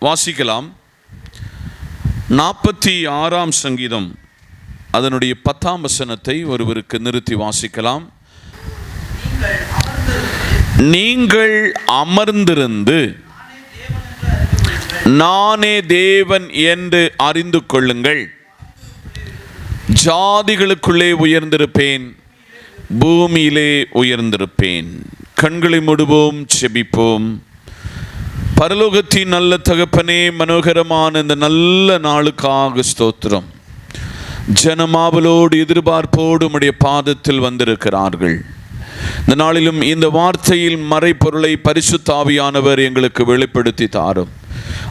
வாசிக்கலாம். 46ஆம் சங்கீதம் அதனுடைய 10ஆம் வசனத்தை ஒருவருக்கு நிறுத்தி வாசிக்கலாம். நீங்கள் அமர்ந்திருந்து நானே தேவன் என்று அறிந்து கொள்ளுங்கள். ஜாதிகளுக்குள்ளே உயர்ந்திருப்பேன், பூமியிலே உயர்ந்திருப்பேன். கண்களை மூடுவோம், செபிப்போம். பரலோகத்தின் நல்ல தகப்பனே, மனோகரமான இந்த நல்ல நாளுக்காக ஸ்தோத்திரம். ஜனமாவலோடு எதிர்பார்ப்போடு உம்முடைய பாதத்தில் வந்திருக்கிறார்கள். இந்த நாளிலும் இந்த வார்த்தையில் மறைப்பொருளை பரிசுத்த ஆவியானவர் எங்களுக்கு வெளிப்படுத்தி தாரும்.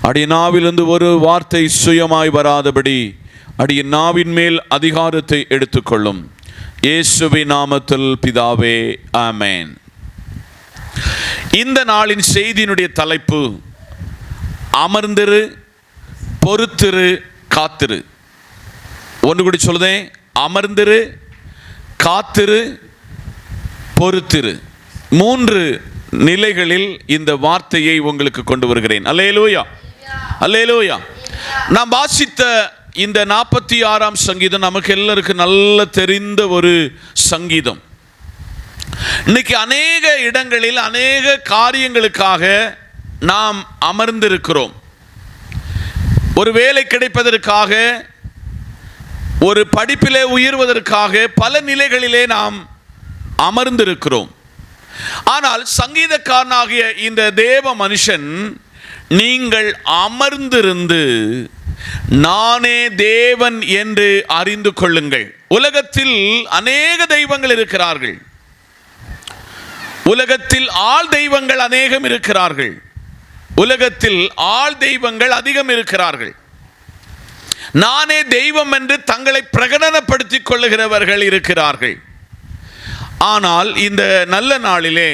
அடிய நாவிலிருந்து ஒரு வார்த்தை சுயமாய் வராதபடி அடிய நாவின் மேல் அதிகாரத்தை எடுத்துக்கொள்ளும். இயேசுவின் நாமத்தில் பிதாவே, ஆமென். இந்த நாளின் செய்தியினுடைய தலைப்பு அமர்ந்திரு, பொறுத்திரு, காத்திரு. ஒன்று கூடி சொல்லுதேன், அமர்ந்திரு, காத்திரு, பொறுத்திரு. 3 நிலைகளில் இந்த வார்த்தையை உங்களுக்கு கொண்டு வருகிறேன். அல்லேலூயா, அல்லேலூயா. நாம் வாசித்த இந்த 46ஆம் சங்கீதம் நமக்கு எல்லாருக்கும் நல்ல தெரிந்த ஒரு சங்கீதம். இன்னைக்கு அநேக இடங்களில் அநேக காரியங்களுக்காக நாம் அமர்ந்திருக்கிறோம். ஒரு வேலை கிடைப்பதற்காக, ஒரு படிப்பிலே உயர்வதற்காக பல நிலைகளிலே நாம் அமர்ந்திருக்கிறோம். ஆனால் சங்கீதக்காரனாகிய இந்த தேவ மனுஷன், நீங்கள் அமர்ந்திருந்து நானே தேவன் என்று அறிந்து கொள்ளுங்கள். உலகத்தில் அநேக தெய்வங்கள் இருக்கிறார்கள். உலகத்தில் ஆள் தெய்வங்கள் அநேகம் இருக்கிறார்கள். உலகத்தில் ஆள் தெய்வங்கள் அதிகம் இருக்கிறார்கள். நானே தெய்வம் என்று தங்களை பிரகடனப்படுத்திக் கொள்ளுகிறவர்கள் இருக்கிறார்கள். ஆனால் இந்த நல்ல நாளிலே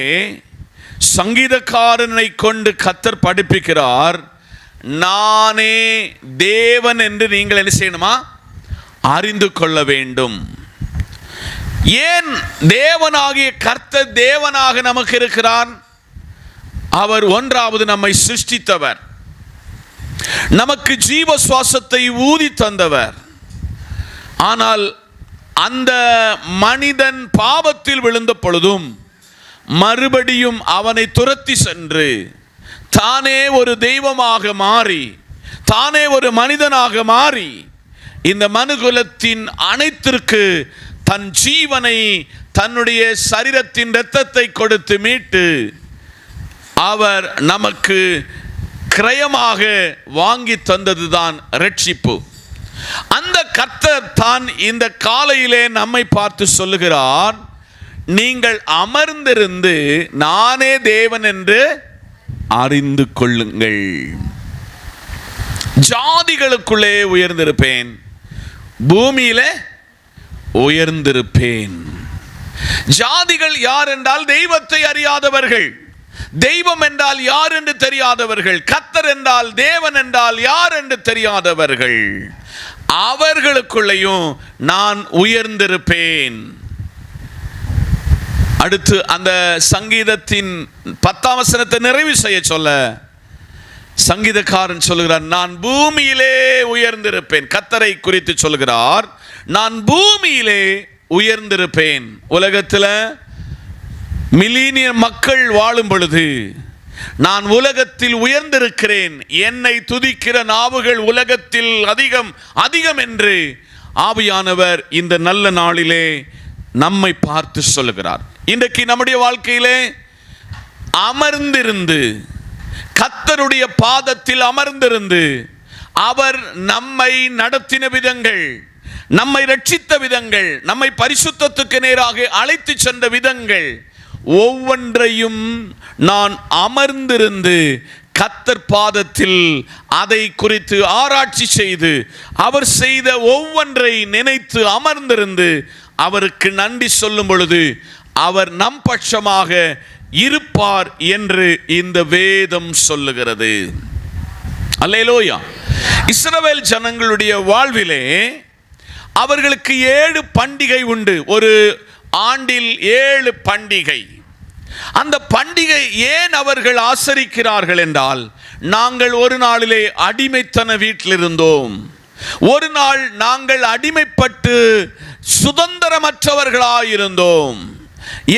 சங்கீதக்காரனை கொண்டு கர்த்தர் படிப்பிக்கிறார், நானே தேவன் என்று நீங்கள் என்ன செய்யணுமா? அறிந்து கொள்ள வேண்டும். ஏன் தேவனாகிய கர்த்தர் தேவனாக நமக்கு இருக்கிறார்? அவர் ஒன்றாவது நம்மை சிருஷ்டித்தவர், நமக்கு ஜீவ சுவாசத்தை ஊதி தந்தவர். ஆனால் அந்த மனிதன் பாவத்தில் விழுந்த பொழுதும் மறுபடியும் அவனை துரத்தி சென்று தானே ஒரு தெய்வமாக மாறி, தானே ஒரு மனிதனாக மாறி, இந்த மனுகுலத்தின் அனைத்திற்கு தன் ஜீவனை, தன்னுடைய சரீரத்தின் இரத்தத்தை கொடுத்து மீட்டு அவர் நமக்கு கிரயமாக வாங்கி தந்ததுதான் ரட்சிப்பு. அந்த கர்த்தர் தான் இந்த காலையிலே நம்மை பார்த்து சொல்லுகிறார், நீங்கள் அமர்ந்திருந்து நானே தேவன் என்று அறிந்து கொள்ளுங்கள். ஜாதிகளுக்குள்ளே உயர்ந்திருப்பேன், பூமியிலே உயர்ந்திருப்பேன். ஜாதிகள் யார் என்றால் தெய்வத்தை அறியாதவர்கள், தெய்வம் என்றால் யார் என்று தெரியாதவர்கள், கர்த்தர் என்றால், தேவன் என்றால் யார் என்று தெரியாதவர்கள். அவர்களுக்குள்ளேயும் நான் உயர்ந்திருப்பேன். அடுத்து அந்த சங்கீதத்தின் 10ஆம் வசனத்தை நிறைவு செய்ய சொல்ல சங்கீதக்காரன் சொல்லுகிறார், நான் பூமியிலே உயர்ந்திருப்பேன். கர்த்தரை குறித்து சொல்லுகிறார், நான் பூமியிலே உயர்ந்திருப்பேன். உலகத்தில் மில்லியன் மக்கள் வாழும் பொழுது நான் உலகத்தில் உயர்ந்திருக்கிறேன், என்னை துதிக்கிற நாவுகள் உலகத்தில் அதிகம் அதிகம் என்று ஆவியானவர் இந்த நல்ல நாளிலே நம்மை பார்த்து சொல்லுகிறார். இன்றைக்கு நம்முடைய வாழ்க்கையிலே அமர்ந்திருந்து, கர்த்தருடைய பாதத்தில் அமர்ந்திருந்து, அவர் நம்மை நடத்தின விதங்கள், நம்மை ரட்சித்த விதங்கள், நம்மை பரிசுத்தத்துக்கு நேராக அழைத்து சென்ற விதங்கள் ஒவ்வொன்றையும் நான் அமர்ந்திருந்து கர்த்தர் பாதத்தில் அதை குறித்து ஆராய்ச்சி செய்து, அவர் செய்த ஒவ்வொன்றை நினைத்து அமர்ந்திருந்து அவருக்கு நன்றி சொல்லும் பொழுது அவர் நம் பட்சமாக இருப்பார் என்று இந்த வேதம் சொல்லுகிறது. அல்லேலூயா. இஸ்ரவேல் ஜனங்களுடைய வாழ்விலே அவர்களுக்கு 7 பண்டிகை உண்டு. ஒரு ஆண்டில் 7 பண்டிகை. அந்த பண்டிகை ஏன் அவர்கள் ஆசரிக்கிறார்கள் என்றால், நாங்கள் ஒரு நாளிலே அடிமைத்தன வீட்டில் இருந்தோம். ஒரு நாள் நாங்கள் அடிமைப்பட்டு சுதந்திரமற்றவர்களாயிருந்தோம்.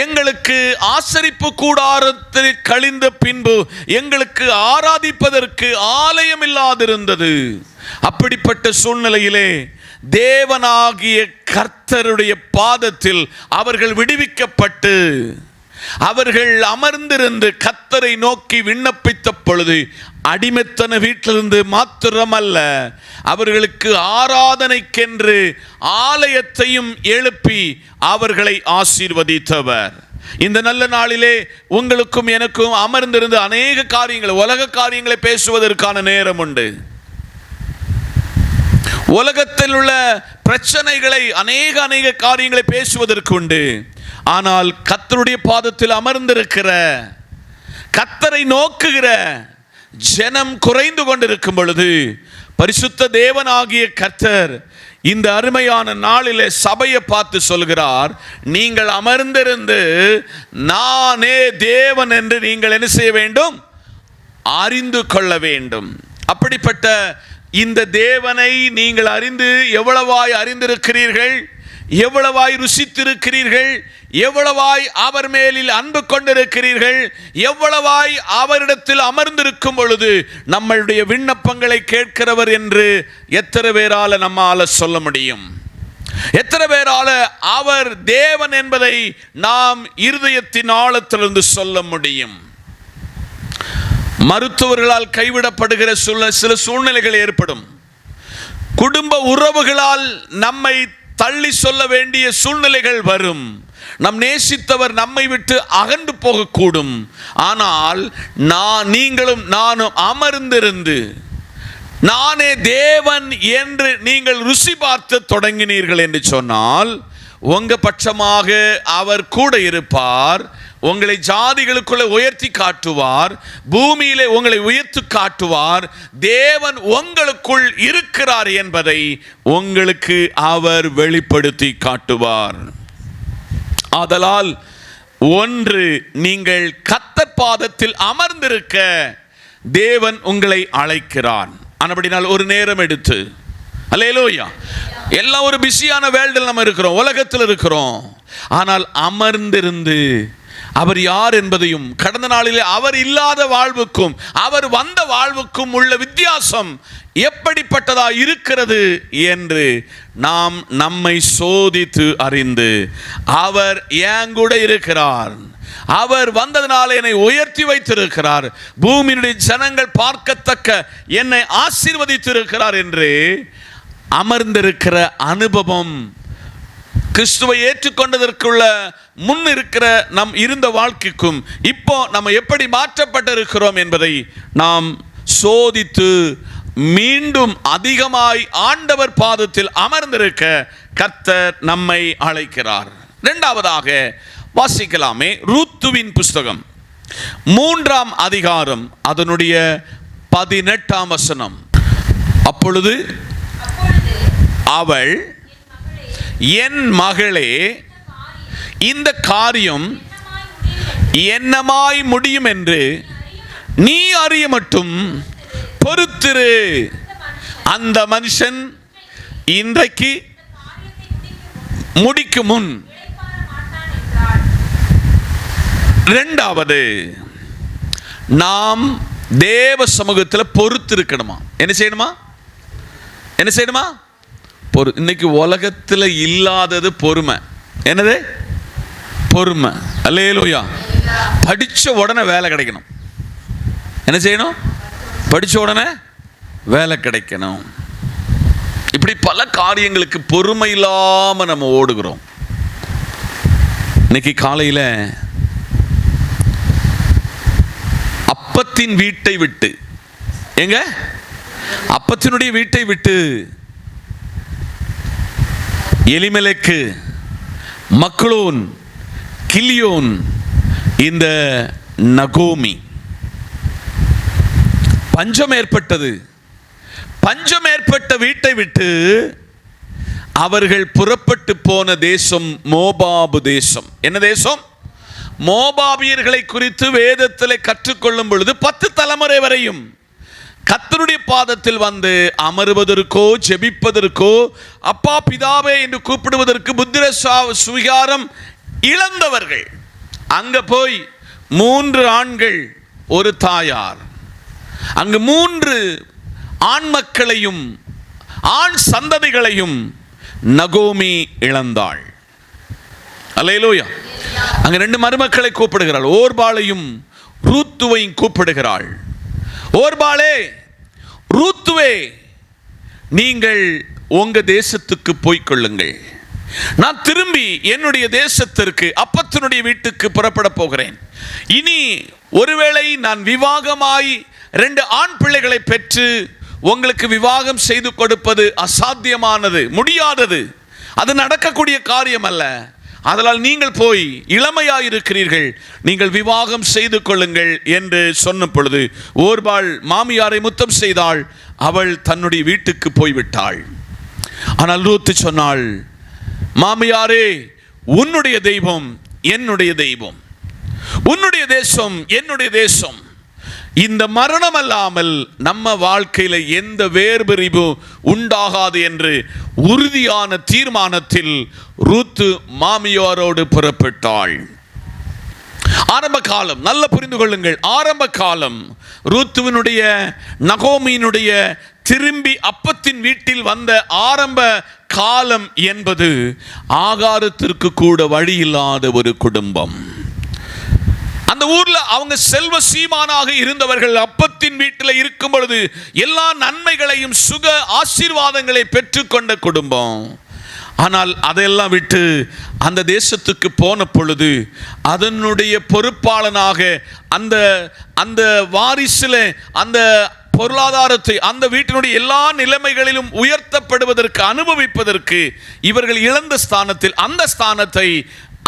எங்களுக்கு ஆசரிப்பு கூடாரத்தில் கழிந்த பின்பு எங்களுக்கு ஆராதிப்பதற்கு ஆலயம் இல்லாதிருந்தது. அப்படிப்பட்ட சூழ்நிலையிலே தேவனாகிய கர்த்தருடைய பாதத்தில் அவர்கள் விடுவிக்கப்பட்டு அவர்கள் அமர்ந்திருந்து கர்த்தரை நோக்கி விண்ணப்பித்த பொழுது, அடிமைத்தன வீட்டிலிருந்து மாத்திரமல்ல, அவர்களுக்கு ஆராதனைக்கென்று ஆலயத்தையும் எழுப்பி அவர்களை ஆசீர்வதித்தவர். இந்த நல்ல நாளிலே உங்களுக்கும் எனக்கும் அமர்ந்திருந்து அநேக காரியங்கள், உலக காரியங்களை பேசுவதற்கான நேரம் உண்டு. உலகத்தில் உள்ள பிரச்சனைகளை அநேக காரியங்களை பேசுவதற்கு உண்டு. ஆனால் கர்த்தருடைய பாதத்தில் அமர்ந்திருக்கிற, கர்த்தரை நோக்குகிற ஜனம் குறைந்து கொண்டிருக்கும் பொழுது, பரிசுத்த தேவனாகிய கர்த்தர் இந்த அருமையான நாளிலே சபையை பார்த்து சொல்கிறார், நீங்கள் அமர்ந்திருந்து நானே தேவன் என்று நீங்கள் என்ன செய்ய வேண்டும்? அறிந்து கொள்ள வேண்டும். அப்படிப்பட்ட இந்த தேவனை நீங்கள் அறிந்து எவ்வளவாய் அறிந்திருக்கிறீர்கள், எவ்வளவாய் ருசித்திருக்கிறீர்கள், எவ்வளவாய் அவர் மேலில் அன்பு கொண்டிருக்கிறீர்கள், எவ்வளவாய் அவரிடத்தில் அமர்ந்திருக்கும் பொழுது நம்மளுடைய விண்ணப்பங்களை கேட்கிறவர் என்று எத்தனை பேரால நம்மால சொல்ல முடியும்? எத்தனை பேரால அவர் தேவன் என்பதை நாம் இருதயத்தின் ஆழத்திலிருந்து சொல்ல முடியும்? மருத்துவர்களால் கைவிடப்படுகிற சில சூழ்நிலைகள் ஏற்படும். குடும்ப உறவுகளால் நம்மை தள்ளி சொல்ல வேண்டிய சூழ்நிலைகள் வரும். நம் நேசித்தவர் நம்மை விட்டு அகன்று போகக்கூடும். ஆனால் நீங்களும் நானும் அமர்ந்திருந்து நானே தேவன் என்று நீங்கள் ருசி பார்த்து தொடங்கினீர்கள் என்று சொன்னால், உங்க பட்சமாக அவர் கூட இருப்பார். உங்களை ஜாதிகளுக்குள்ளே உயர்த்தி காட்டுவார். பூமியிலே உங்களை உயர்த்தி காட்டுவார். தேவன் உங்களுக்குள் இருக்கிறார் என்பதை உங்களுக்கு அவர் வெளிப்படுத்தி காட்டுவார். ஆதலால் ஒன்று, நீங்கள் கர்த்தர் பாதத்தில் அமர்ந்திருக்க தேவன் உங்களை அழைக்கிறார். ஆனபடினால் ஒரு நேரம் எடுத்து, அல்லேலூயா, எல்லாம் ஒரு பிஸியான வேர்ல்டில் நம்ம இருக்கிறோம், உலகத்தில் இருக்கிறோம். ஆனால் அமர்ந்திருந்து அவர் யார் என்பதையும், கடந்த நாளிலே அவர் இல்லாத வாழ்வுக்கும் அவர் வந்த வாழ்வுக்கும் உள்ள வித்தியாசம் எப்படிப்பட்டதா இருக்கிறது என்று நாம் நம்மை சோதித்து அறிந்து, அவர் ஏன் கூட இருக்கிறார், அவர் வந்ததனால என்னை உயர்த்தி வைத்திருக்கிறார், பூமியினுடைய ஜனங்கள் பார்க்கத்தக்க என்னை ஆசீர்வதித்திருக்கிறார் என்று அமர்ந்திருக்கிற அனுபவம், கிறிஸ்துவை ஏற்றுக்கொண்டதற்குள்ள முன் இருக்கிற நம் இருந்த வாழ்க்கைக்கும் இப்போ நம்ம எப்படி மாற்றப்பட்டிருக்கிறோம் என்பதை நாம் சோதித்து மீண்டும் அதிகமாய் ஆண்டவர் பாதத்தில் அமர்ந்திருக்க கர்த்தர் நம்மை அழைக்கிறார். இரண்டாவதாக வாசிக்கலாமே, ரூத்துவின் புஸ்தகம் 3ஆம் அதிகாரம் அதனுடைய 18ஆம் வசனம். அப்பொழுது அவள், என் மகளே, இந்த காரியம் என்னமாய் முடியும் என்று நீ அறிய மட்டும் பொறுத்திரு. அந்த மனுஷன் இன்றைக்கு முடிக்கும் முன். இரண்டாவது, நாம் தேவ சமூகத்தில் பொறுத்து இருக்கணுமா? என்ன செய்யணுமா? என்ன செய்யணுமா? இன்னைக்கு உலகத்தில் இல்லாதது பொறுமை. என்னது? பொறுமை. அல்லேலூயா. படிச்ச உடனே வேலை கிடைக்கணும். என்ன செய்யணும்? படிச்ச உடனே வேலை கிடைக்கணும். இப்படி பல காரியங்களுக்கு பொறுமை இல்லாம நம்ம ஓடுகிறோம். இன்னைக்கு காலையில் அப்பத்தின் வீட்டை விட்டு, எங்க அப்பத்தினுடைய வீட்டை விட்டு எலிமெலெக்கு, மக்லோன், கிலியோன், இந்த நகோமி, பஞ்சம் ஏற்பட்டது. பஞ்சம் ஏற்பட்ட வீட்டை விட்டு அவர்கள் புறப்பட்டு போன தேசம் மோபாபு தேசம். என்ன தேசம்? மோபாபியர்களை குறித்து வேதத்தில் கற்றுக்கொள்ளும் பொழுது 10 தலைமுறை வரையும் கர்த்தருடைய பாதத்தில் வந்து அமருவதற்கோ ஜெபிப்பதற்கோ அப்பா பிதாவே என்று கூப்பிடுவதற்கு புத்திர சுவிகாரம் இழந்தவர்கள் அங்க போய் 3 ஆண்கள் ஒரு தாயார், அங்கு 3 ஆண் மக்களையும் ஆண் சந்ததிகளையும் நகோமி இழந்தாள். அல்லேலூயா. அங்க 2 மருமக்களை கூப்பிடுகிறாள், ஓர்பாளையும் ரூத்துவையும் கூப்பிடுகிறாள். ஓர்பாளே, ரூத்துவே, நீங்கள் உங்க தேசத்துக்கு போய்க்கொள்ளுங்கள், நான் திரும்பி என்னுடைய தேசத்திற்கு அப்பத்தினுடைய வீட்டுக்கு புறப்பட போகிறேன். இனி ஒருவேளை நான் விவாகமாய் 2 ஆண் பிள்ளைகளை பெற்று உங்களுக்கு விவாகம் செய்து கொடுப்பது அசாத்தியமானது, முடியாதது, அது நடக்கக்கூடிய காரியம் அல்ல. அதனால் நீங்கள் போய் இளமையாயிருக்கிறீர்கள், நீங்கள் விவாகம் செய்து கொள்ளுங்கள் என்று சொன்ன பொழுது ஓர்பாள் மாமியாரை முத்தம் செய்தாள். அவள் தன்னுடைய வீட்டுக்கு போய்விட்டாள். ஆனால் ரூத்து சொன்னாள், மாமியாரே, உன்னுடைய தெய்வம் என்னுடைய தெய்வம், உன்னுடைய தேசம் என்னுடைய தேசம். இந்த மரணம் அல்லாமல் நம்ம வாழ்க்கையில எந்த வேர்பிரிவு உண்டாகாது என்று உறுதியான தீர்மானத்தில் ரூத்து மாமியாரோடு புறப்பட்டாள். ஆரம்ப காலம் நல்ல புரிந்து கொள்ளுங்கள். ஆரம்ப காலம் ரூத்துவினுடைய நகோமியினுடைய திரும்பி அப்பத்தின் வீட்டில் வந்த ஆரம்ப காலம் என்பது ஆகாரத்திற்கு கூட வழி இல்லாத ஒரு குடும்பம். அந்த ஊர்ல அவங்க செல்வ சீமானாக இருந்தவர்கள் அப்பத்தின் வீட்டில் இருக்கும் பொழுது எல்லா நன்மைகளையும் சுக ஆசீர்வாதங்களை பெற்றுக்கொண்ட குடும்பம். ஆனால் அதையெல்லாம் விட்டு அந்த தேசத்துக்கு போன பொழுது அதனுடைய பொறுப்பாளனாக அந்த அந்த வாரிசில் அந்த பொருளாதாரத்தை அந்த வீட்டினுடைய எல்லா நிலைமைகளிலும் உயர்த்தப்படுவதற்கு அனுபவிப்பதற்கு இவர்கள் இழந்த ஸ்தானத்தில் அந்த ஸ்தானத்தை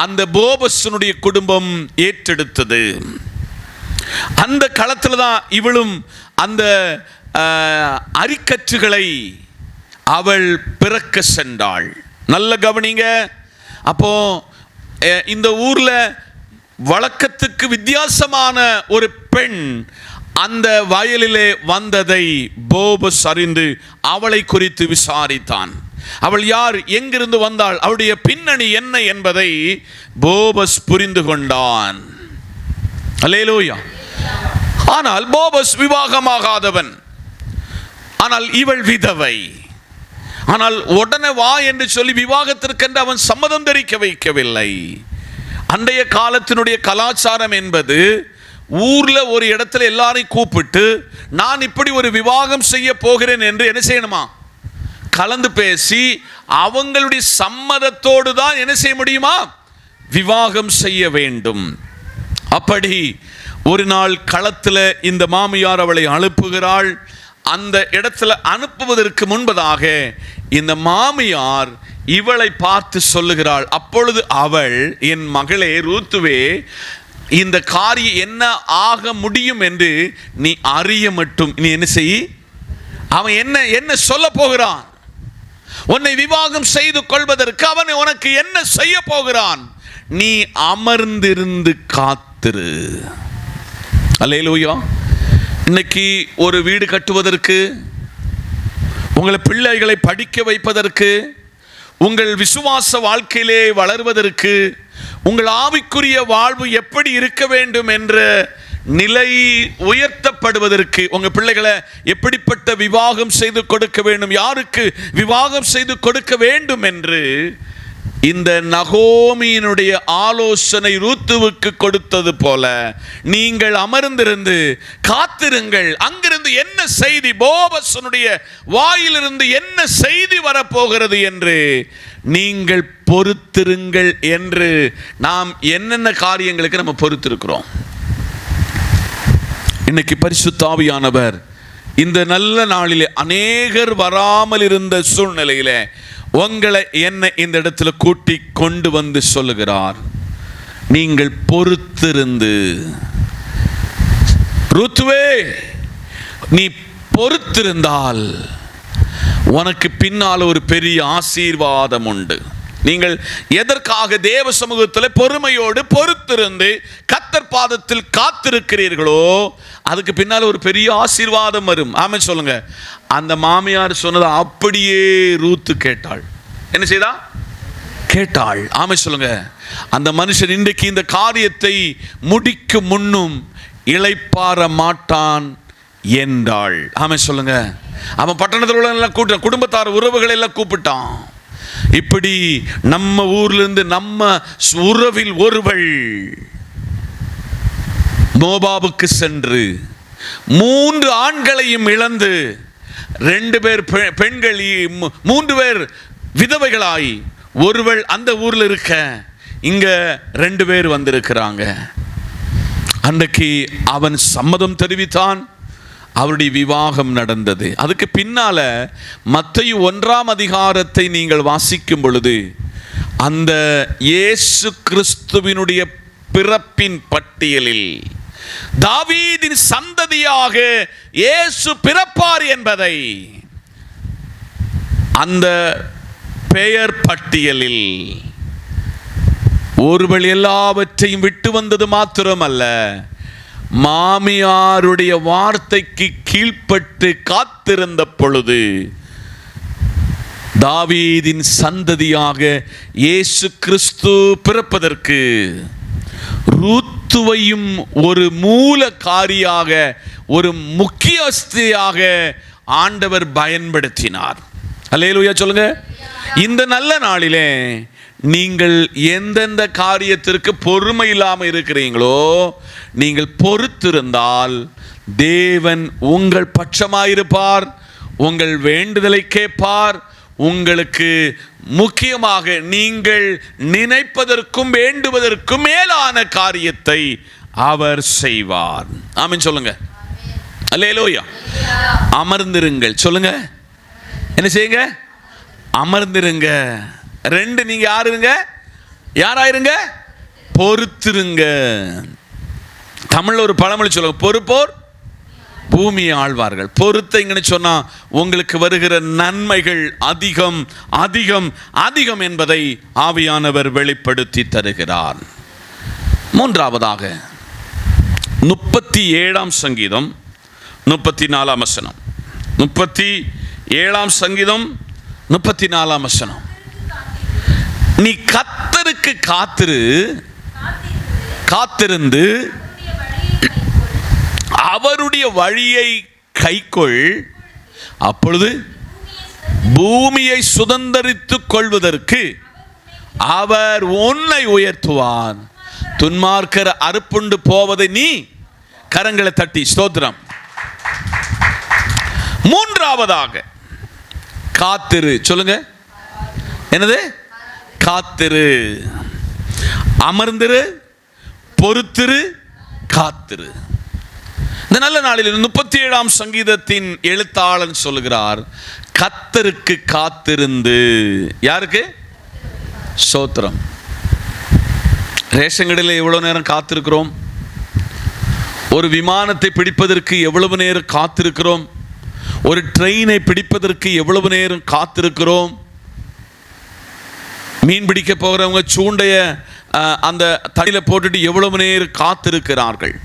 அந்த போபஸனுடைய குடும்பம் ஏற்றெடுத்தது. அந்த களத்தில் தான் இவளும் அந்த அரிக்கற்றுகளை அவள் பிறக்க சென்றாள். நல்ல கவனிங்க. அப்போ இந்த ஊர்ல வழக்கத்துக்கு வித்தியாசமான ஒரு பெண் அந்த வயலிலே வந்ததை போபஸ் அறிந்து அவளை குறித்து விசாரித்தான். அவள் யார், எங்கிருந்து வந்தாள், அவளுடைய பின்னணி என்ன என்பதை போபஸ் புரிந்து கொண்டான். அல்லேலூயா. ஆனால் போபஸ் விவாகமாகாதவன், ஆனால் இவள் விதவை. ஆனால் உடனே வா என்று சொல்லி விவாகத்திற்கென்று அவன் சம்மதம் தெரிவிக்க வைக்கவில்லை. அன்றைய காலத்தினுடைய கலாச்சாரம் என்பது ஊர்ல ஒரு இடத்துல எல்லாரையும் கூப்பிட்டு நான் இப்படி ஒரு விவாகம் செய்ய போகிறேன் என்று என்ன செய்யணுமா, கலந்து பேசி அவங்களுடைய சம்மதத்தோடு தான் என்ன செய்ய முடியுமா, விவாகம் செய்ய வேண்டும். அப்படி ஒரு நாள் களத்தில் இந்த மாமியார் அவளை அனுப்புகிறாள். அந்த இடத்துல அனுப்புவதற்கு முன்பதாக இந்த மாமியார் இவளை பார்த்து சொல்லுகிறாள். அப்பொழுது அவள், என் மகளே ரூத்துவே, இந்த காரியம் என்ன ஆக முடியும் என்று நீ அறிய மட்டும் நீ என்ன செய், அவன் என்ன என்ன சொல்ல போகிறான், உன்னை விவாகம் செய்து கொள்வதற்கு அவன் உனக்கு என்ன செய்ய போகிறான், நீ அமர்ந்திருந்து காத்திரு. அல்லேலூயா. இன்னைக்கு ஒரு வீடு கட்டுவதற்கு, உங்களை பிள்ளைகளை படிக்க வைப்பதற்கு, உங்கள் விசுவாச வாழ்க்கையிலே வளர்வதற்கு, உங்கள் ஆவிக்குரிய வாழ்வு எப்படி இருக்க வேண்டும் என்ற நிலை உயர்த்தப்படுவதற்கு, உங்க பிள்ளைகளை எப்படிப்பட்ட விவாகம் செய்து கொடுக்க வேண்டும், யாருக்கு விவாகம் செய்து கொடுக்க வேண்டும் என்று இந்த நகோமியினுடைய ஆலோசனை ரூத்துவுக்கு கொடுத்தது போல நீங்கள் அமர்ந்திருந்து காத்திருங்கள். அங்கிருந்து என்ன செய்தி, போபஸனுடைய வாயிலிருந்து என்ன செய்தி வரப்போகிறது என்று நீங்கள் பொறுத்திருங்கள் என்று நாம் என்னென்ன காரியங்களுக்கு நம்ம பொறுத்திருக்கிறோம். இன்னைக்கு பரிசுத்த ஆவியானவர் இந்த நல்ல நாளிலே அநேகர் வராமல் இருந்த சூழ்நிலையில உங்களை என்ன இந்த இடத்துல கூட்டி கொண்டு வந்து சொல்லுகிறார், நீங்கள் பொறுத்திருந்து, ரூத்துவே நீ பொறுத்திருந்தால் உனக்கு பின்னால் ஒரு பெரிய ஆசீர்வாதம் உண்டு. நீங்கள் எதற்காக தேவ சமூகத்தில் பொறுமையோடு பொறுத்திருந்து கர்த்தர் பாதத்தில் காத்திருக்கிறீர்களோ அதுக்கு பின்னால் ஒரு பெரிய ஆசீர்வாதம் வரும். ஆமென் சொல்லுங்க. அந்த மாமியார் சொன்னதை அப்படியே ரூத்து கேட்டாள். என்ன செய்தா? கேட்டாள். ஆமென் சொல்லுங்க. அந்த மனுஷன் இன்றைக்கு இந்த காரியத்தை முடிக்கும் முன்னும் இளைப்பாற மாட்டான் என்றாள். ஆமென் சொல்லுங்க. அவன் பட்டணத்தில் உள்ள எல்லாம் கூட்ட குடும்பத்தார் உறவுகளை எல்லாம் கூப்பிட்டான். இப்படி நம்ம ஊர்ல இருந்து நம்ம உறவில் ஒருவள் மோபாபுக்கு சென்று 3 ஆண்களையும் இழந்து 2 பேர் பெண்கள் 3 பேர் விதவைகளாய் ஒருவள் அந்த ஊர்ல இருக்க இங்க 2 பேர் வந்திருக்கிறாங்க. அன்றைக்கு அவன் சம்மதம் தெரிவித்தான். அவருடைய விவாகம் நடந்தது. அதுக்கு பின்னால மத்தேயு 1ஆம் அதிகாரத்தை நீங்கள் வாசிக்கும் பொழுது அந்த இயேசு கிறிஸ்துவினுடைய பிறப்பின் பட்டியலில் தாவீதின் சந்ததியாக இயேசு பிறப்பார் என்பதை அந்த பெயர் பட்டியலில் ஒருவள் எல்லாவற்றையும் விட்டு வந்தது மாத்திரமல்ல, மாமியாருடைய வார்த்தைக்கு கீழ்ப்பட்டு காத்திருந்த பொழுது தாவீதின் சந்ததியாக இயேசு கிறிஸ்து பிறப்பதற்கு ரூத்துவையும் ஒரு மூலகாரியாக ஒரு முக்கியஸ்தியாக ஆண்டவர் பயன்படுத்தினார். அல்லேலூயா சொல்லுங்க. இந்த நல்ல நாளிலே நீங்கள் எந்தெந்த காரியத்திற்கு பொறுமை இல்லாமல் இருக்கிறீங்களோ நீங்கள் பொறுத்திருந்தால் தேவன் உங்கள் பட்சமாயிருப்பார், உங்கள் வேண்டுதலை கேட்பார். உங்களுக்கு முக்கியமாக நீங்கள் நினைப்பதற்கும் வேண்டுவதற்கும் மேலான காரியத்தை அவர் செய்வார். ஆமென் சொல்லுங்க. அல்லேலூயா. அமர்ந்திருங்கள் சொல்லுங்க. என்ன செய்யுங்க? அமர்ந்திருங்க. 2 நீங்க யாருங்க? யாராயிருங்க? பொறுத்திருங்க. தமிழ்ல ஒரு பழமொழி சொல்லுங்க, பொறுப்போர் பூமியை ஆழ்வார்கள். பொறுத்தீங்கன்னு சொன்னா உங்களுக்கு வருகிற நன்மைகள் அதிகம் அதிகம் அதிகம் என்பதை ஆவியானவர் வெளிப்படுத்தி தருகிறார். 3ஆவதாக 37ஆம் சங்கீதம் 34ஆம் வசனம். 37ஆம் சங்கீதம் 34ஆம் வசனம். நீ கர்த்தருக்கு காத்திருந்து அவருடைய வழியை கைக்கொள், அப்பொழுது பூமியை சுதந்தரித்துக் கொள்வதற்கு அவர் உன்னை உயர்த்துவார். துன்மார்க்கர் அறுப்புண்டு போவதை நீ கரங்களை தட்டி ஸ்தோத்திரம். 3ஆவதாக காத்திரு சொல்லுங்க. என்னது? காத்திரு. அமர்ந்திரு, பொறுத்திரு, காத்திரு. இந்த நல்ல நாளில் 37ஆம் சங்கீதத்தின் எழுத்தாளன் சொல்லுகிறார், கர்த்தருக்கு காத்திருந்து. யாருக்கு? ஸ்தோத்திரம். ரேஷன் கடையில் எவ்வளவு நேரம் காத்திருக்கிறோம்? ஒரு விமானத்தை பிடிப்பதற்கு எவ்வளவு நேரம் காத்திருக்கிறோம்? ஒரு ட்ரெயினை பிடிப்பதற்கு எவ்வளவு நேரம் காத்திருக்கிறோம்? மீன் பிடிக்க போகிறவங்க சூண்டைய அந்த தண்ணியில் போட்டுட்டு எவ்வளவு நேரம் காத்திருக்கிறார்கள்.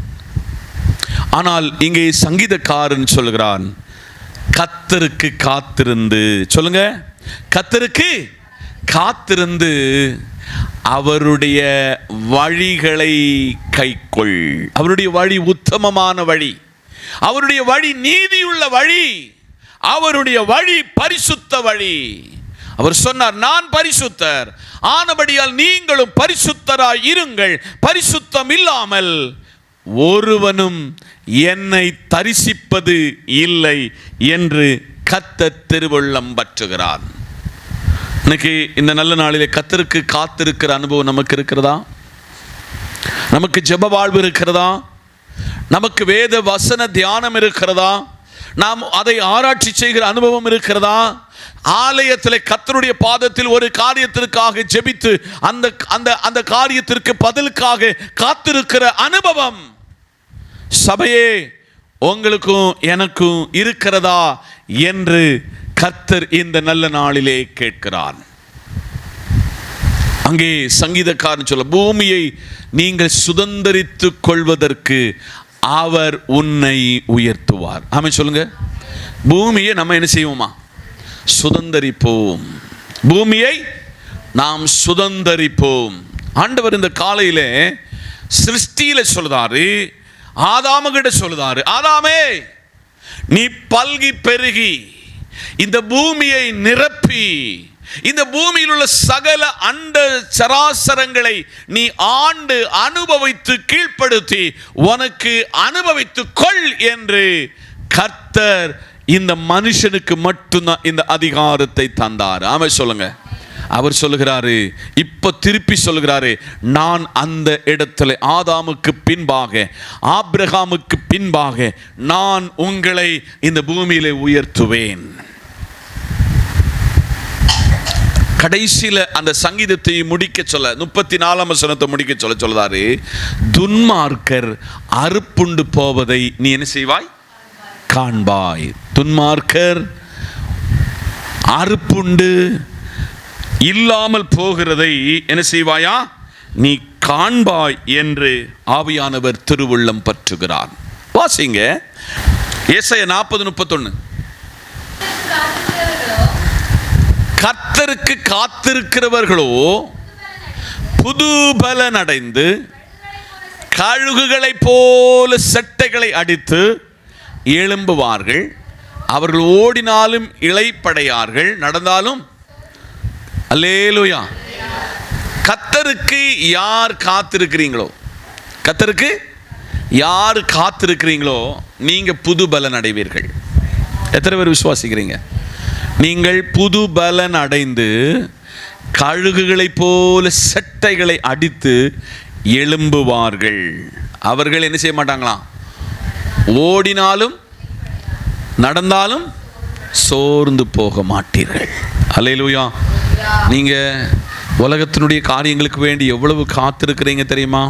ஆனால் இங்கே சங்கீதக்காரன் சொல்கிறான், கர்த்தருக்கு காத்திருந்து சொல்லுங்க. கர்த்தருக்கு காத்திருந்து அவருடைய வழிகளை கைக்கொள். அவருடைய வழி உத்தமமான வழி, அவருடைய வழி நீதியுள்ள வழி, அவருடைய வழி பரிசுத்த வழி. அவர் சொன்னார், நான் பரிசுத்தர் ஆனபடியால் நீங்களும் பரிசுத்தராய் இருங்கள், பரிசுத்தம் இல்லாமல் ஒருவனும் என்னை தரிசிப்பது இல்லை என்று கர்த்தர் திருவுள்ளம் பற்றுகிறார். இன்னைக்கு இந்த நல்ல நாளிலே கர்த்தருக்கு காத்திருக்கிற அனுபவம் நமக்கு இருக்கிறதா? நமக்கு ஜெப வாழ்வு இருக்கிறதா? நமக்கு வேத வசன தியானம் இருக்கிறதா? நாம் அதை ஆராய்ச்சி செய்கிற அனுபவம் இருக்கிறதா? ஆலயத்தில் கர்த்தருடைய பாதத்தில் ஒரு காரியத்திற்காக ஜெபித்து அந்த அந்த அந்த காரியத்திற்கு பதிலுக்காக காத்திருக்கிற அனுபவம் சபையே உங்களுக்கும் எனக்கும் இருக்கிறதா என்று கர்த்தர் இந்த நல்ல நாளிலே கேட்கிறார். அங்கே சங்கீதக்காரன் சொல்ல, பூமியை நீங்கள் சுதந்தரித்துக் கொள்வதற்கு அவர் உன்னை உயர்த்துவார். ஆமென் சொல்லுங்க. பூமியை நம்ம என்ன செய்வோமா? சுதந்தரிப்போம். பூமியை நாம் சுதந்தரிப்போம். ஆண்டவர் இந்த காலையிலே சிருஷ்டியில சொல்லுதாரு, ஆதாமுகிட்ட சொல்லுதாரு, ஆதாமே நீ பல்கி பெருகி இந்த பூமியை நிரப்பி இந்த பூமியில் உள்ள சகல அண்ட சராசரங்களை நீ ஆண்டு அனுபவித்து கீழ்ப்படுத்தி உனக்கு அனுபவித்துக் கொள் என்று கர்த்தர் இந்த மனுஷனுக்கு மட்டும்தான் இந்த அதிகாரத்தை தந்தார். ஆமென் சொல்லுங்க. அவர் சொல்லுகிறாரு, இப்ப திருப்பி சொல்லுகிறாரு, நான் அந்த இடத்துல ஆதாமுக்கு பின்பாக ஆபிரகாமுக்கு பின்பாக நான் உங்களை இந்த பூமியிலே உயர்த்துவேன். கடைசியில அந்த சங்கீதத்தை முடிக்க சொல்ல 34ஆம் வசனத்தை முடிக்க சொல்லுதாரு, துன்மார்க்கர் அறுப்புண்டு போவதை நீ என்ன செய்வாய்? காண்பாய். துன்மார்க்கர் அறுப்புண்டு இல்லாமல் போகிறதை என்ன செய்வாயா? நீ காண்பாய் என்று ஆவியானவர் திருவுள்ளம் பற்றுகிறார். வாசிங்க ஏசாயா 40:31. கர்த்தருக்கு காத்திருக்கிறவர்களோ புது பலன் அடைந்து கழுகுகளை போல செட்டைகளை அடித்து எழும்புவார்கள். அவர்கள் ஓடினாலும் இளைப்படையார்கள், நடந்தாலும். அல்லேலூயா. கர்த்தருக்கு யார் காத்திருக்கிறீங்களோ, கர்த்தருக்கு யார் காத்திருக்கிறீங்களோ நீங்க புது பலன் அடைவீர்கள். எத்தனை பேர் விசுவாசிக்கிறீங்க? நீங்கள் புது பலன் அடைந்து கழுகுகளை போல செட்டைகளை அடித்து எழும்புவார்கள். அவர்கள் என்ன செய்ய மாட்டாங்களாம்? ஓடினாலும் நடந்தாலும் சோர்ந்து போக மாட்டீர்கள். அல்லேலூயா. நீங்க உலகத்தினுடைய காரியங்களுக்கு வேண்டி எவ்வளவு காத்திருக்கிறீங்க தெரியுமா?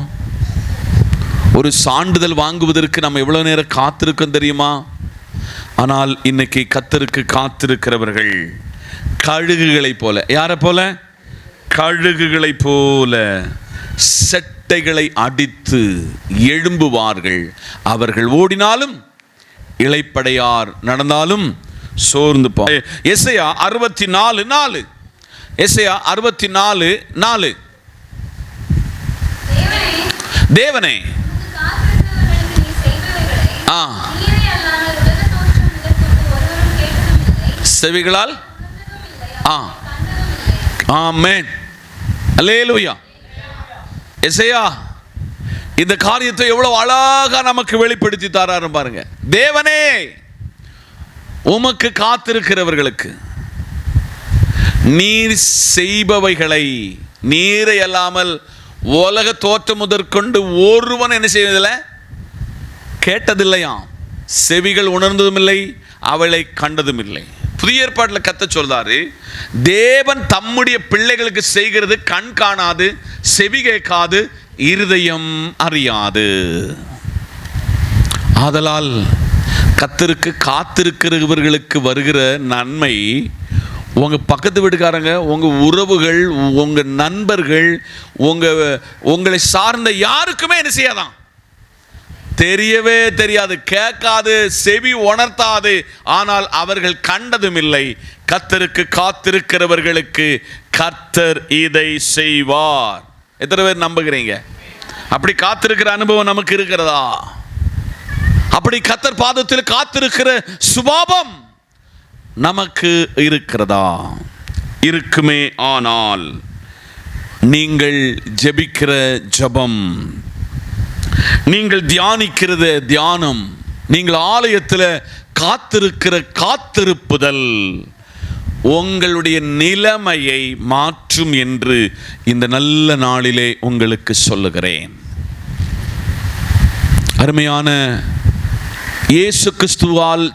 ஒரு சான்றிதழ் வாங்குவதற்கு நம்ம எவ்வளவு நேரம் காத்திருக்கோம் தெரியுமா? ஆனால் இன்னைக்கு கர்த்தருக்கு காத்திருக்கிறவர்கள் கழுகுகளை போல, யாரை போல? கழுகுகளை போல செட்டைகளை அடித்து எழும்புவார்கள். அவர்கள் ஓடினாலும் இளைப்படையார், நடந்தாலும் சோர்ந்து போ. எசையா 64:4. எசையா 64:4. தேவனே செவிகளால் ஆமென் அல்லேலூயா. எசையா இந்த காரியத்தை எவ்வளவு அழகா நமக்கு வெளிப்படுத்தி தராரு பாருங்க. தேவனே உமக்கு காத்திருக்கிறவர்களுக்கு நீர் செய்பவைகளை, நீரை அல்லாமல் உலக தோற்றம் முதற்கொண்டு ஒருவன் என்ன செய்வதில்லை, கேட்டதில்லையாம், செவிகள் உணர்ந்ததும் இல்லை, அவளை கண்டதும் இல்லை. புதிய ஏற்பாட்டில் கர்த்தர் சொல்றாரு, தேவன் தம்முடைய பிள்ளைகளுக்கு செய்கிறது கண் காணாது, செவி கேட்காது, இருதயம் அறியாது. ஆதலால் கர்த்தருக்கு காத்திருக்கிறவர்களுக்கு வருகிற நன்மை உங்க பக்கத்து வீட்டுக்காரங்க, உங்க உறவுகள், உங்க நண்பர்கள், உங்களை சார்ந்த யாருக்குமே என்ன செய்யாதான், தெரியவே தெரியாது, கேட்காது, செவி உணர்த்தாது. ஆனால் அவர்கள் கண்டதும் இல்லை. கர்த்தருக்கு காத்திருக்கிறவர்களுக்கு கர்த்தர் இதை செய்வார். எத்தனை பேர் நம்புகிறீங்க? அப்படி காத்திருக்கிற அனுபவம் நமக்கு இருக்கிறதா? அப்படி கர்த்தர் பாதத்தில் காத்திருக்கிற சுபாவம் நமக்கு இருக்கிறதா? இருக்குமே. ஆனால் நீங்கள் ஜெபிக்கிற ஜெபம், நீங்கள் தியானிக்கிற தியானம், நீங்கள் ஆலயத்தில் காத்திருக்கிற காத்திருப்புதல் உங்களுடைய நிலைமையை மாற்றும் என்று இந்த நல்ல நாளிலே உங்களுக்கு சொல்லுகிறேன். அருமையான இயேசு கிறிஸ்துவால்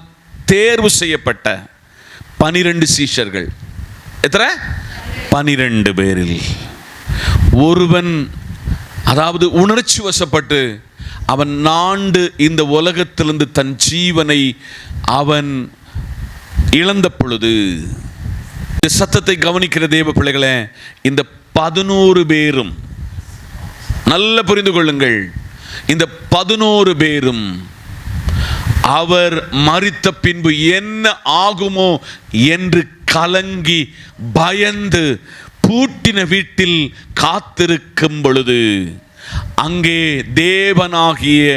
தேர்வு செய்யப்பட்ட 12 சீஷர்கள், எத்தனை? 12 பேரில் ஒருவன், அதாவது உணர்ச்சி வசப்பட்டு அவன் நாண்டு இந்த உலகத்திலிருந்து தன் ஜீவனை அவன் இழந்த பொழுது, இந்த சத்தத்தை கவனிக்கிற தேவ பிள்ளைகளே, இந்த 11 பேரும், நல்ல புரிந்து கொள்ளுங்கள், இந்த 11 பேரும் அவர் மரித்த பின்பு என்ன ஆகுமோ என்று கலங்கி பயந்து பூட்டின வீட்டில் காத்திருக்கும் பொழுது அங்கே தேவனாகிய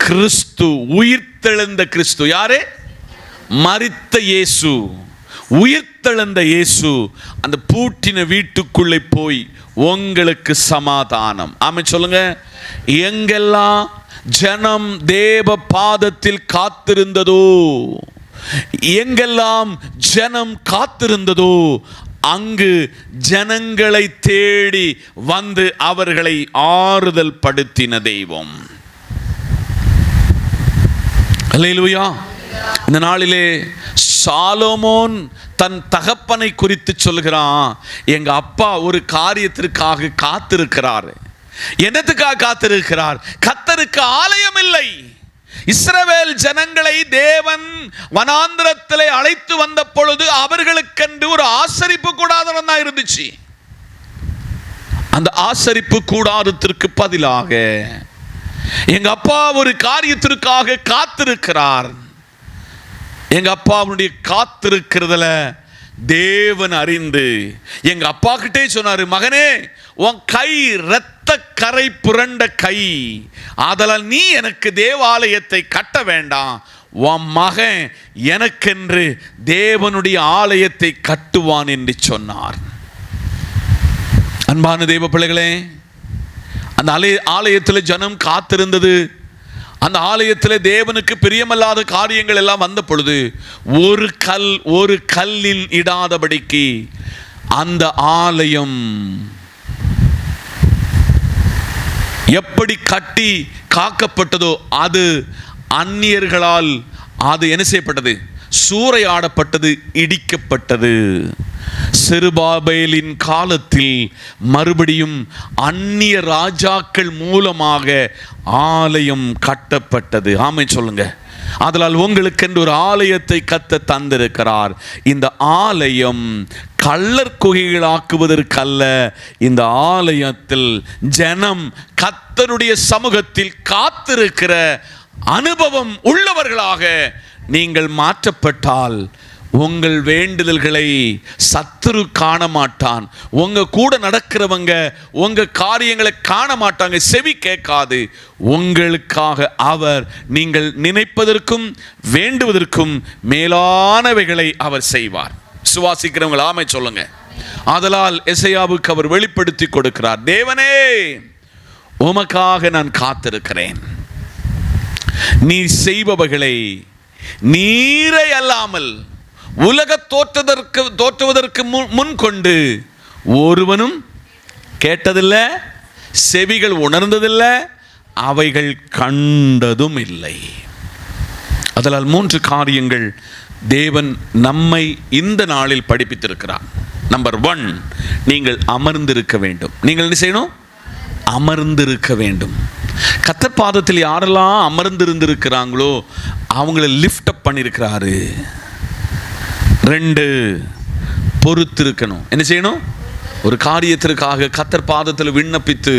கிறிஸ்து, உயிர்த்தெழுந்த கிறிஸ்து, யாரே? மரித்த இயேசு, உயிர்த்தெழுந்த இயேசு அந்த பூட்டின வீட்டுக்குள்ளே போய் உங்களுக்கு சமாதானம். ஆமென் சொல்லுங்க. எங்கெல்லாம் ஜனம் தேவ பாதத்தில் காத்திருந்ததோ, எங்கெல்லாம் ஜனம் காத்திருந்ததோ, அங்கு ஜனங்களை தேடி வந்து அவர்களை ஆறுதல் படுத்தின தெய்வம். அல்லேலூயா. இந்த நாளிலே சாலோமோன் தன் தகப்பனை குறித்து சொல்கிறான், எங்க அப்பா ஒரு காரியத்திற்காக காத்திருக்கிறார். என்னத்துக்காக காத்திருக்கிறார்? கர்த்தருக்கு ஆலயம் இல்லை. இஸ்ரவேல் ஜனங்களை தேவன் வனாந்திரத்திலே அழைத்து வந்த பொழுது அவர்களுக்கென்று ஒரு ஆசரிப்பு கூடாரம் தான் இருந்துச்சு. அந்த ஆசரிப்பு கூடாரத்திற்கு பதிலாக எங்க அப்பா ஒரு காரியத்திற்காக காத்திருக்கிறார். எங்க அப்பாவுடைய காத்திருக்கிறதுல தேவன் அறிந்து எங்க அப்பா கிட்டே சொன்னாரு, மகனே, உன் கை இரத்த கரை புரண்ட கை, ஆதலால் நீ எனக்கு தேவாலயத்தை கட்ட வேண்டாம், உன் மகன் எனக்கென்று தேவனுடைய ஆலயத்தை கட்டுவான் என்று சொன்னார். அன்பான தேவ பிள்ளைகளே, அந்த ஆலயத்தில் ஜனம் காத்திருந்தது. அந்த ஆலயத்தில் தேவனுக்கு பிரியமல்லாத காரியங்கள் எல்லாம் வந்த பொழுது ஒரு கல்லில் இடாதபடிக்கு அந்த ஆலயம் எப்படி கட்டி காக்கப்பட்டதோ அது அந்நியர்களால் அது என்ன செய்யப்பட்டது? சூறையாடப்பட்டது, இடிக்கப்பட்டது. செருபாபேலின் காலத்தில் மறுபடியும் அந்நிய ராஜாக்கள் மூலமாக ஆலயம் கட்டப்பட்டது. ஆமென் சொல்லுங்க. அதனால் உங்களுக்கென்று ஒரு ஆலயத்தை கர்த்தர் தந்திருக்கிறார். இந்த ஆலயம் கள்ளர் குகைகளாக்குவதற்கல்ல. இந்த ஆலயத்தில் ஜனம் கர்த்தருடைய சமூகத்தில் காத்திருக்கிற அனுபவம் உள்ளவர்களாக நீங்கள் மாற்றப்பட்டால் உங்கள் வேண்டுதல்களை சத்துரு காண மாட்டான். உங்க கூட நடக்கிறவங்க உங்க காரியங்களை காண மாட்டாங்க, செவி கேட்காது. உங்களுக்காக அவர் நீங்கள் நினைப்பதற்கும் வேண்டுவதற்கும் மேலானவைகளை அவர் செய்வார். சுவாசிக்கிறவங்க ஆமை சொல்லுங்க. ஆதலால் எசையாவுக்கு அவர் வெளிப்படுத்தி கொடுக்கிறார், தேவனே, உமக்காக நான் காத்திருக்கிறேன். நீ செய்பவைகளை நீரை அல்லாமல் உலக தோற்றுவதற்கு முன் கொண்டு ஒருவனும் கேட்டதில்லை, செவிகள் உணர்ந்ததில்லை, அவைகள் கண்டதும் இல்லை. அதனால் 3 காரியங்கள் தேவன் நம்மை இந்த நாளில் படிப்பித்திருக்கிறார். நம்பர் 1, நீங்கள் அமர்ந்திருக்க வேண்டும். நீங்கள் என்ன செய்யணும்? அமர்ந்திருக்க வேண்டும். கர்த்தர் பாதத்தில் யாரெல்லாம் அமர்ந்திருந்திருக்கிறாங்களோ அவங்கள லிஃப்ட் அப் பண்ணியிருக்கிறாரு. 2, பொறுத்திருக்கணும். என்ன செய்யணும்? ஒரு காரியத்திற்காக கர்த்தர் பாதத்தில் விண்ணப்பித்து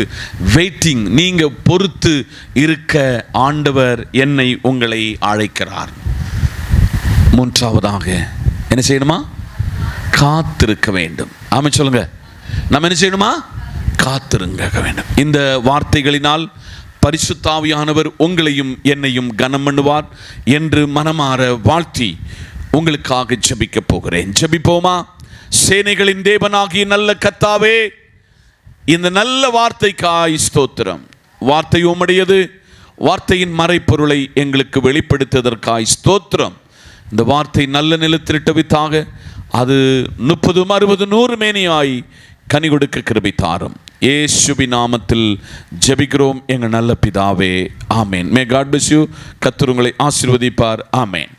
வெயிட்டிங், நீங்க பொறுத்து இருக்க ஆண்டவர் என்னை உங்களை அழைக்கிறார். 3வதாக என்ன செய்யணுமா? காத்திருக்க வேண்டும். ஆமென் சொல்லுங்க. நம்ம என்ன செய்யணுமா? காத்திருக்க வேண்டும். இந்த வார்த்தைகளினால் பரிசுத்த ஆவியானவர் உங்களையும் என்னையும் கனம் பண்ணுவார் என்று மனமாற வாழ்த்தி உங்களுக்காக ஜெபிக்க போகிறேன். ஜெபிப்போமா? சேனைகளின் தேவனாகிய நல்ல கர்த்தாவே, இந்த நல்ல வார்த்தைக்காய் ஸ்தோத்திரம். வார்த்தை உம்முடையது. வார்த்தையின் மறைப்பொருளை எங்களுக்கு வெளிப்படுத்துவதற்காய் ஸ்தோத்திரம். இந்த வார்த்தை நல்ல நிலத்திலிட்ட வித்தாக அது 30, 60, 100 மேனியாய் கனி கொடுக்க கிருபை தாரும். இயேசுவின் நாமத்தில் ஜெபிக்கிறோம் எங்கள் நல்ல பிதாவே. ஆமேன். May God bless you. கர்த்தர் உங்களை ஆசீர்வதிப்பார். ஆமேன்.